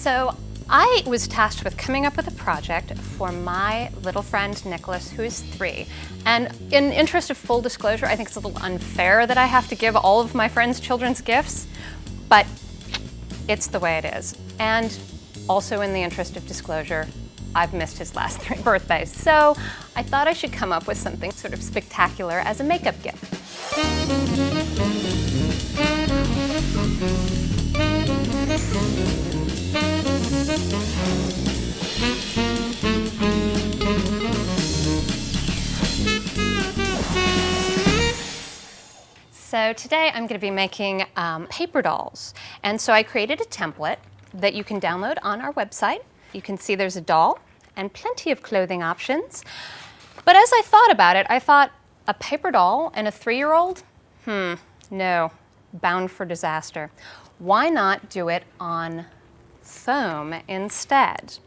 So I was tasked with coming up with a project for my little friend Nicholas, who is 3. And in interest of full disclosure, I think it's a little unfair that I have to give all of my friends' children's gifts, but it's the way it is. And also in the interest of disclosure, I've missed his last 3 birthdays. So I thought I should come up with something sort of spectacular as a makeup gift. So today I'm going to be making paper dolls. And so I created a template that you can download on our website. You can see there's a doll and plenty of clothing options. But as I thought about it, I thought a paper doll and a 3-year-old? No, bound for disaster. Why not do it on foam instead?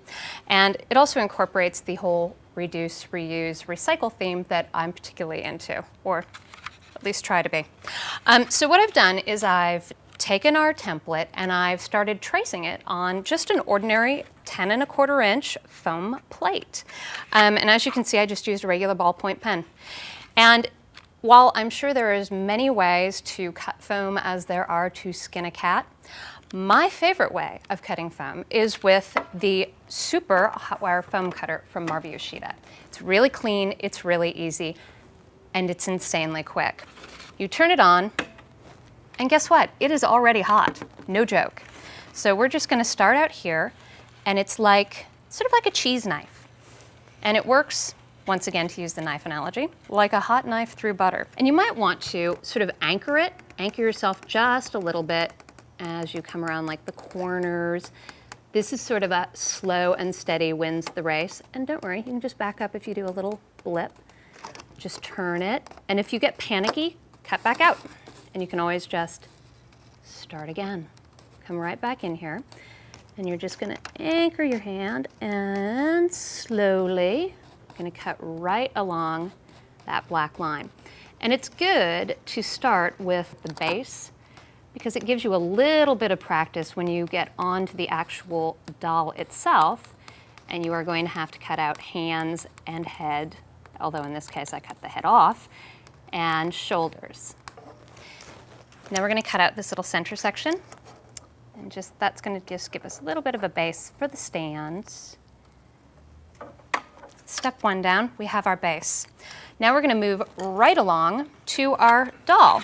And it also incorporates the whole reduce, reuse, recycle theme that I'm particularly into, or at least try to be. So what I've done is I've taken our template and I've started tracing it on just an ordinary 10 1/4 inch foam plate. And as you can see, I just used a regular ballpoint pen. And while I'm sure there are as many ways to cut foam as there are to skin a cat, my favorite way of cutting foam is with the super Hotwire foam cutter from Marvy Uchida. It's really clean, it's really easy, and it's insanely quick. You turn it on, and guess what? It is already hot, no joke. So we're just gonna start out here, and it's like, sort of like a cheese knife. And it works, once again to use the knife analogy, like a hot knife through butter. And you might want to sort of anchor yourself just a little bit as you come around like the corners. This is sort of a slow and steady wins the race. And don't worry, you can just back up if you do a little blip. Just turn it, and if you get panicky, cut back out. And you can always just start again. Come right back in here, and you're just gonna anchor your hand and slowly gonna cut right along that black line. And it's good to start with the base because it gives you a little bit of practice when you get onto the actual doll itself, and you are going to have to cut out hands and head, although in this case I cut the head off, and shoulders. Now we're going to cut out this little center section, and that's going to just give us a little bit of a base for the stands. Step 1 down, we have our base. Now we're going to move right along to our doll.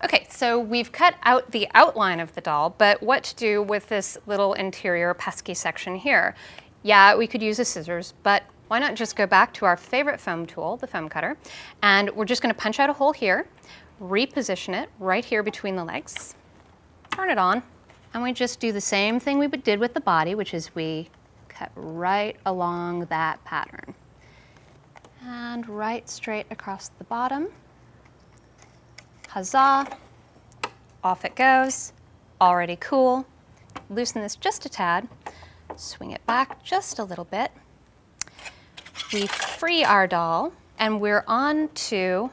Okay, so we've cut out the outline of the doll, but what to do with this little interior pesky section here? Yeah, we could use a scissors, but why not just go back to our favorite foam tool, the foam cutter, and we're just going to punch out a hole here, reposition it right here between the legs, turn it on, and we just do the same thing we did with the body, which is we cut right along that pattern. And right straight across the bottom. Huzzah, off it goes, already cool. Loosen this just a tad, swing it back just a little bit. We free our doll, and we're on to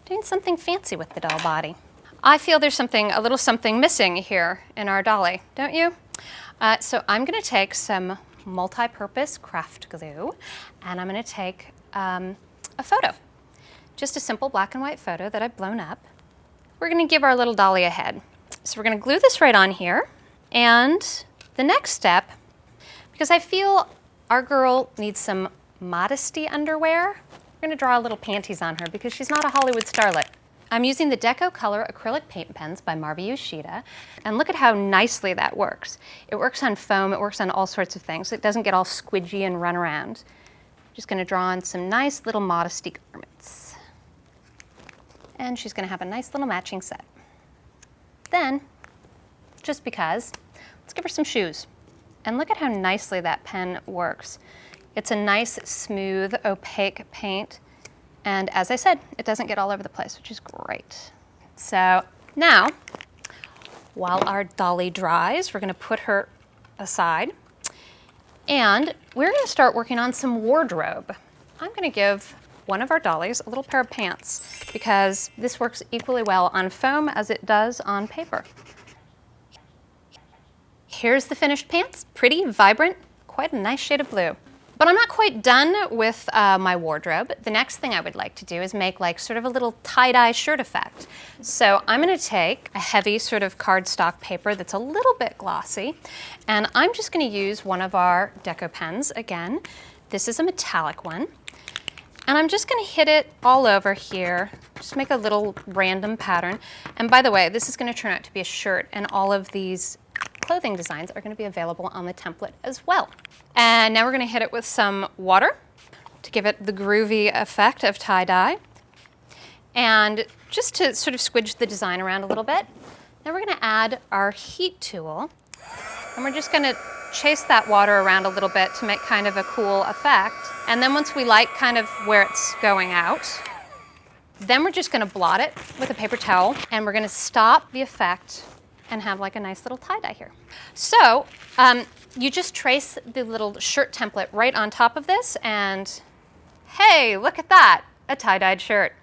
doing something fancy with the doll body. I feel there's a little something missing here in our dolly, don't you? So I'm gonna take some multi-purpose craft glue, and I'm gonna take a photo. Just a simple black and white photo that I've blown up. We're gonna give our little dolly a head. So we're gonna glue this right on here, and the next step, because I feel our girl needs some modesty underwear, we're gonna draw little panties on her because she's not a Hollywood starlet. I'm using the DecoColor acrylic paint pens by Marvy Uchida, and look at how nicely that works. It works on foam, it works on all sorts of things. It doesn't get all squidgy and run around. Just gonna draw on some nice little modesty garments. And she's gonna have a nice little matching set. Then, just because, let's give her some shoes. And look at how nicely that pen works. It's a nice, smooth, opaque paint. And as I said, it doesn't get all over the place, which is great. So now, while our dolly dries, we're gonna put her aside. And we're gonna start working on some wardrobe. I'm gonna give one of our dollies a little pair of pants because this works equally well on foam as it does on paper. Here's the finished pants. Pretty, vibrant, quite a nice shade of blue. But I'm not quite done with my wardrobe. The next thing I would like to do is make like sort of a little tie-dye shirt effect. So I'm gonna take a heavy sort of cardstock paper that's a little bit glossy, and I'm just gonna use one of our deco pens again. This is a metallic one. And I'm just gonna hit it all over here, just make a little random pattern. And by the way, this is gonna turn out to be a shirt, and all of these clothing designs are gonna be available on the template as well. And now we're gonna hit it with some water to give it the groovy effect of tie-dye. And just to sort of squidge the design around a little bit, now we're gonna add our heat tool, and we're just gonna chase that water around a little bit to make kind of a cool effect. And then once we like kind of where it's going out, then we're just gonna blot it with a paper towel, and we're gonna stop the effect and have like a nice little tie-dye here. So you just trace the little shirt template right on top of this, and hey, look at that, a tie-dyed shirt.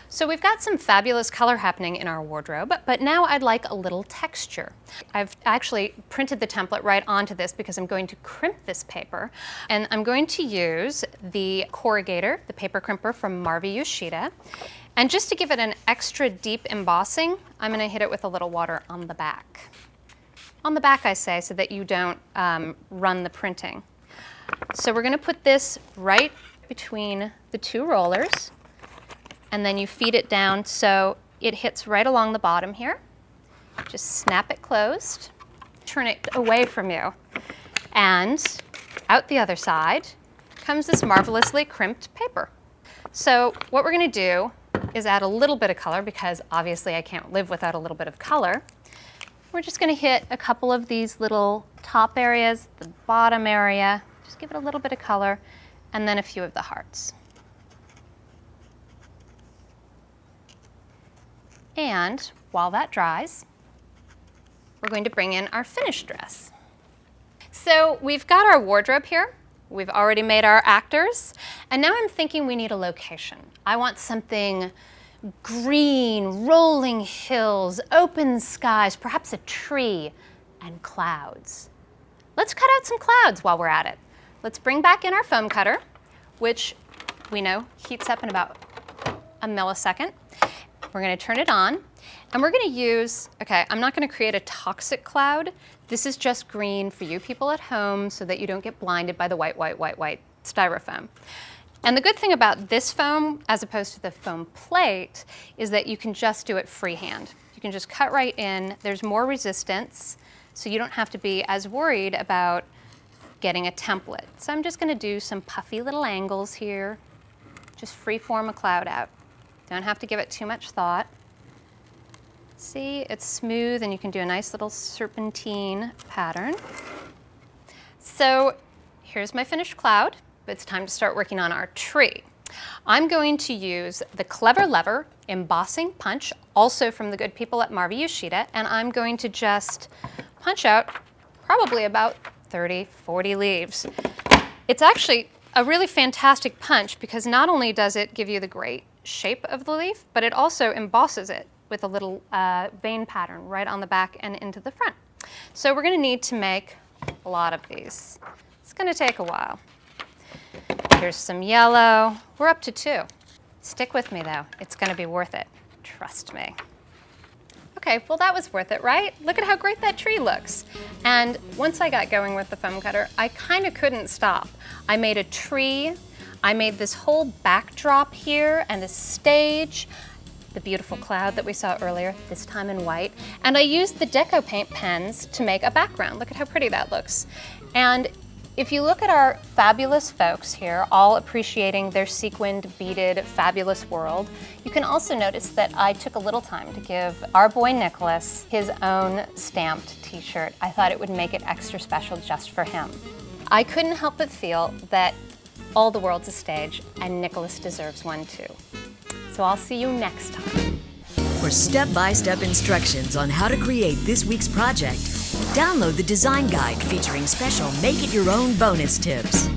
So we've got some fabulous color happening in our wardrobe, but now I'd like a little texture. I've actually printed the template right onto this because I'm going to crimp this paper, and I'm going to use the Corrugator, the paper crimper from Marvy Uchida. And just to give it an extra deep embossing, I'm gonna hit it with a little water on the back. On the back, I say, so that you don't run the printing. So we're gonna put this right between the two rollers, and then you feed it down so it hits right along the bottom here. Just snap it closed, turn it away from you, and out the other side comes this marvelously crimped paper. So what we're gonna do is add a little bit of color, because obviously I can't live without a little bit of color. We're just gonna hit a couple of these little top areas, the bottom area, just give it a little bit of color, and then a few of the hearts. And while that dries, we're going to bring in our finished dress. So we've got our wardrobe here. We've already made our actors, and now I'm thinking we need a location. I want something green, rolling hills, open skies, perhaps a tree, and clouds. Let's cut out some clouds while we're at it. Let's bring back in our foam cutter, which we know heats up in about a millisecond. We're gonna turn it on, and we're gonna use, okay, I'm not gonna create a toxic cloud. This is just green for you people at home so that you don't get blinded by the white styrofoam. And the good thing about this foam, as opposed to the foam plate, is that you can just do it freehand. You can just cut right in. There's more resistance, so you don't have to be as worried about getting a template. So I'm just gonna do some puffy little angles here. Just free form a cloud out. Don't have to give it too much thought. See, it's smooth, and you can do a nice little serpentine pattern. So here's my finished cloud, but it's time to start working on our tree. I'm going to use the Clever Lever embossing punch, also from the good people at Marvy Uchida, and I'm going to just punch out probably about 30, 40 leaves. It's actually a really fantastic punch because not only does it give you the great shape of the leaf, but it also embosses it with a little vein pattern right on the back and into the front. So we're gonna need to make a lot of these. It's gonna take a while. Here's some yellow. We're up to 2. Stick with me though, it's gonna be worth it, trust me. Okay, well that was worth it, right? Look at how great that tree looks. And once I got going with the foam cutter, I kinda couldn't stop. I made a tree, I made this whole backdrop here and a stage, the beautiful cloud that we saw earlier, this time in white. And I used the Deco Paint pens to make a background. Look at how pretty that looks. And if you look at our fabulous folks here, all appreciating their sequined, beaded, fabulous world, you can also notice that I took a little time to give our boy Nicholas his own stamped t-shirt. I thought it would make it extra special just for him. I couldn't help but feel that all the world's a stage, and Nicholas deserves one too. So I'll see you next time. For step-by-step instructions on how to create this week's project, download the design guide featuring special make-it-your-own bonus tips.